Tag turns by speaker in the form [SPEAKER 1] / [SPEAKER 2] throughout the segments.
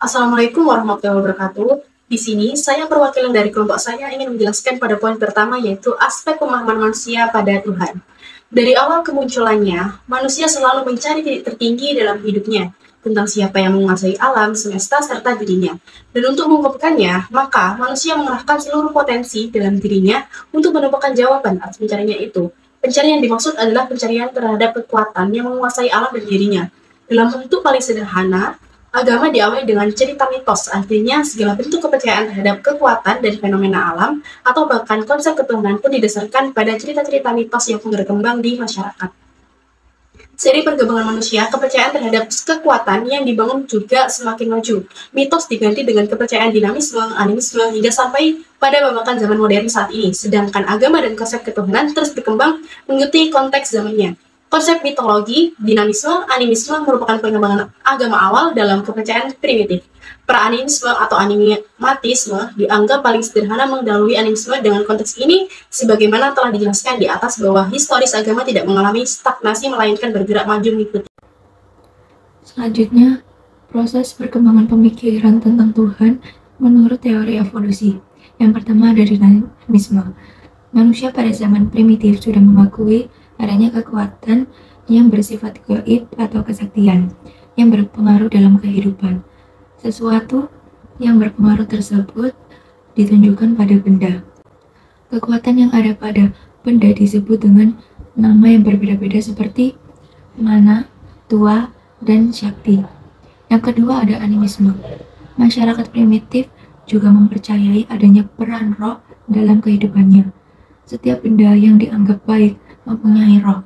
[SPEAKER 1] Assalamualaikum warahmatullahi wabarakatuh. Di sini, saya perwakilan dari kelompok saya ingin menjelaskan pada poin pertama, yaitu aspek pemahaman manusia pada Tuhan. Dari awal kemunculannya, manusia selalu mencari titik tertinggi dalam hidupnya, tentang siapa yang menguasai alam, semesta, serta dirinya. Dan untuk mengungkapkannya, maka manusia mengerahkan seluruh potensi dalam dirinya untuk menemukan jawaban atas pencariannya itu. Pencarian yang dimaksud adalah pencarian terhadap kekuatan yang menguasai alam dan dirinya. Dalam bentuk paling sederhana, agama diawali dengan cerita mitos, artinya segala bentuk kepercayaan terhadap kekuatan dan fenomena alam, atau bahkan konsep ketuhanan pun didasarkan pada cerita-cerita mitos yang berkembang di masyarakat. Seiring perkembangan manusia, kepercayaan terhadap kekuatan yang dibangun juga semakin maju. Mitos diganti dengan kepercayaan dinamisme, animisme, hingga sampai pada babakan zaman modern saat ini. Sedangkan agama dan konsep ketuhanan terus berkembang mengikuti konteks zamannya. Konsep mitologi, dinamisme, animisme merupakan pengembangan agama awal dalam kepercayaan primitif. Pra-animisme atau animatisme dianggap paling sederhana mendahului animisme. Dengan konteks ini, sebagaimana telah dijelaskan di atas bahwa historis agama tidak mengalami stagnasi melainkan bergerak maju mengikuti.
[SPEAKER 2] Selanjutnya, proses perkembangan pemikiran tentang Tuhan menurut teori evolusi. Yang pertama dari dinamisme. Manusia pada zaman primitif sudah mengakui adanya kekuatan yang bersifat gaib atau kesaktian yang berpengaruh dalam kehidupan. Sesuatu yang berpengaruh tersebut ditunjukkan pada benda. Kekuatan yang ada pada benda disebut dengan nama yang berbeda-beda seperti mana, tua, dan syakti. Yang kedua ada animisme. Masyarakat primitif juga mempercayai adanya peran roh dalam kehidupannya. Setiap benda yang dianggap baik mempunyai roh.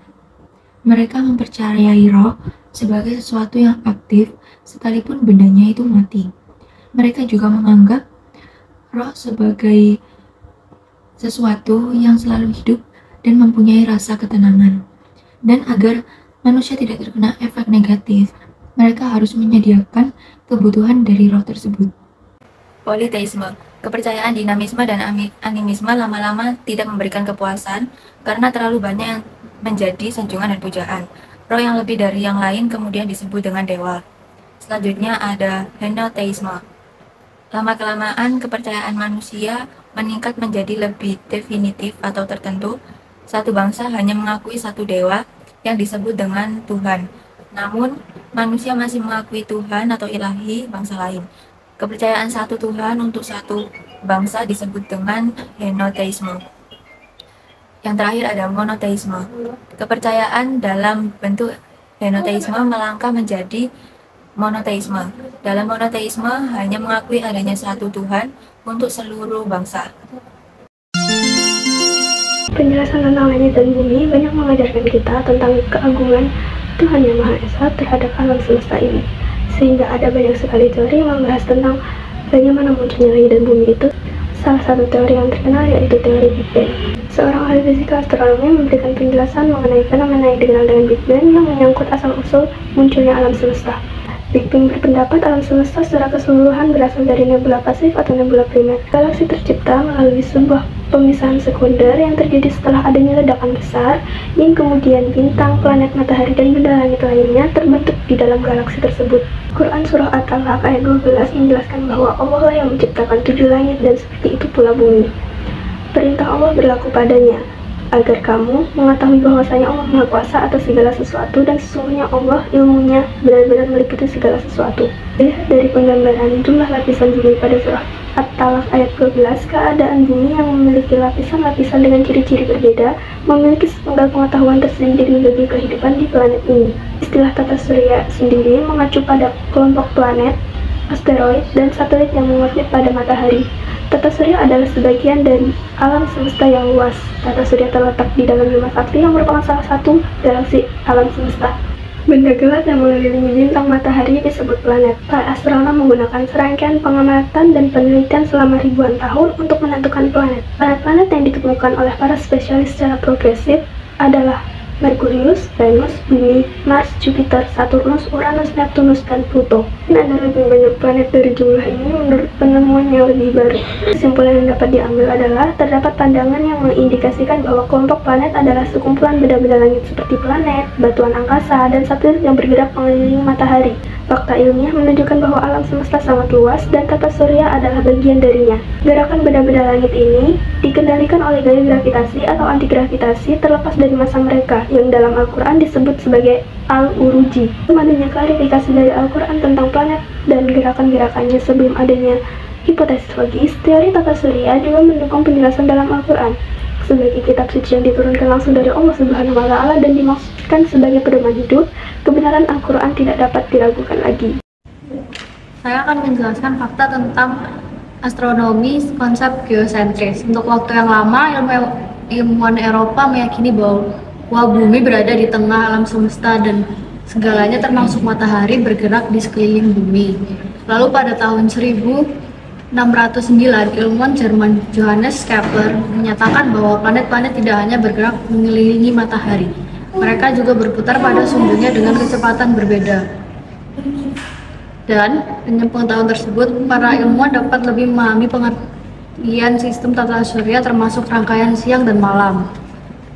[SPEAKER 2] Mereka mempercayai roh sebagai sesuatu yang aktif sekalipun bendanya itu mati. Mereka juga menganggap roh sebagai sesuatu yang selalu hidup dan mempunyai rasa ketenangan. Dan agar manusia tidak terkena efek negatif, mereka harus menyediakan kebutuhan dari roh tersebut.
[SPEAKER 3] Politeisme. Kepercayaan dinamisme dan animisme lama-lama tidak memberikan kepuasan karena terlalu banyak yang menjadi sanjungan dan pujaan. Roh yang lebih dari yang lain kemudian disebut dengan dewa. Selanjutnya ada henoteisme. Lama-kelamaan kepercayaan manusia meningkat menjadi lebih definitif atau tertentu. Satu bangsa hanya mengakui satu dewa yang disebut dengan Tuhan. Namun, manusia masih mengakui Tuhan atau ilahi bangsa lain. Kepercayaan satu Tuhan untuk satu bangsa disebut dengan henoteisme. Yang terakhir ada monoteisme. Kepercayaan dalam bentuk henoteisme melangkah menjadi monoteisme. Dalam monoteisme hanya mengakui adanya satu Tuhan untuk seluruh bangsa.
[SPEAKER 4] Penjelasan tentang langit dan bumi banyak mengajarkan kita tentang keagungan Tuhan Yang Maha Esa terhadap alam semesta ini. Sehingga ada banyak sekali teori yang membahas tentang bagaimana munculnya langit dan bumi itu. Salah satu teori yang terkenal yaitu teori Big Bang. Seorang ahli fisika astronomi memberikan penjelasan mengenai fenomena yang dikenal dengan Big Bang yang menyangkut asal-usul munculnya alam semesta. Big Bang berpendapat alam semesta secara keseluruhan berasal dari nebula pasif atau nebula primer. Galaksi tercipta melalui sebuah pemisahan sekunder yang terjadi setelah adanya ledakan besar, yang kemudian bintang, planet, matahari, dan benda langit lainnya terbentuk di dalam galaksi tersebut. Quran Surah At-Talaq ayat 12 menjelaskan bahwa Allah lah yang menciptakan 7 langit dan seperti itu pula bumi. Perintah Allah berlaku padanya, agar kamu mengetahui bahwasanya Allah Maha Kuasa atas segala sesuatu dan sesungguhnya Allah ilmunya benar-benar meliputi segala sesuatu. Lihat dari penggambaran jumlah lapisan bumi pada surah At-Talaq ayat 12, keadaan bumi yang memiliki lapisan-lapisan dengan ciri-ciri berbeda memiliki sepenggal pengetahuan tersendiri bagi kehidupan di planet ini. Istilah tata surya sendiri mengacu pada kelompok planet, asteroid, dan satelit yang mengorbit pada matahari. Tata surya adalah sebagian dari alam semesta yang luas. Tata surya terletak di dalam Bima Sakti yang merupakan salah satu galaksi alam semesta. Benda gelap yang mengelilingi bintang matahari disebut planet. Para astronom menggunakan serangkaian pengamatan dan penelitian selama ribuan tahun untuk menentukan planet. Planet-planet yang ditemukan oleh para spesialis secara progresif adalah Merkurius, Venus, Bumi, Mars, Jupiter, Saturnus, Uranus, Neptunus, dan Pluto. Dan ada lebih banyak planet dari jumlah ini menurut penemuan yang lebih baru. Kesimpulan yang dapat diambil adalah terdapat pandangan yang mengindikasikan bahwa kelompok planet adalah sekumpulan benda-benda langit seperti planet, batuan angkasa, dan satelit yang bergerak mengelilingi matahari. Fakta ilmiah menunjukkan bahwa alam semesta sangat luas dan tata surya adalah bagian darinya. Gerakan benda-benda langit ini dikendalikan oleh gaya gravitasi atau antigravitasi terlepas dari massa mereka, yang dalam Al-Quran disebut sebagai Al-Uruji. Adanya klarifikasi dari Al-Quran tentang planet dan gerakan-gerakannya sebelum adanya hipotesis logis, teori tata surya juga mendukung penjelasan dalam Al-Quran sebagai kitab suci yang diturunkan langsung dari Allah Subhanahu wa Ta'ala dan dimaksudkan sebagai pedoman hidup. Kebenaran Al-Quran tidak dapat diragukan lagi.
[SPEAKER 5] Saya akan menjelaskan fakta tentang astronomi konsep geosentris. Untuk waktu yang lama, ilmuwan Eropa meyakini bahwa bumi berada di tengah alam semesta dan segalanya termasuk matahari bergerak di sekeliling bumi. Lalu pada tahun 1609, ilmuwan Jerman Johannes Kepler menyatakan bahwa planet-planet tidak hanya bergerak mengelilingi matahari, mereka juga berputar pada sumbunya dengan kecepatan berbeda. Dan dengan pengetahuan tersebut, para ilmuwan dapat lebih memahami pengertian sistem tata surya termasuk rangkaian siang dan malam.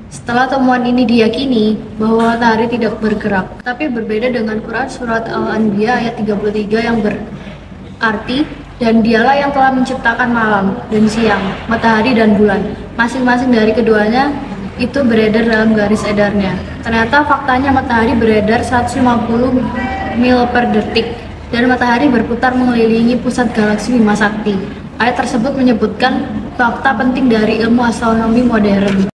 [SPEAKER 5] Setelah temuan ini diyakini bahwa matahari tidak bergerak, tapi berbeda dengan Quran surat Al-Anbiya ayat 33 yang berarti, dan dialah yang telah menciptakan malam dan siang, matahari dan bulan. Masing-masing dari keduanya itu beredar dalam garis edarnya. Ternyata faktanya matahari beredar 150 mil per detik dan matahari berputar mengelilingi pusat galaksi Bima Sakti. Ayat tersebut menyebutkan fakta penting dari ilmu astronomi modern.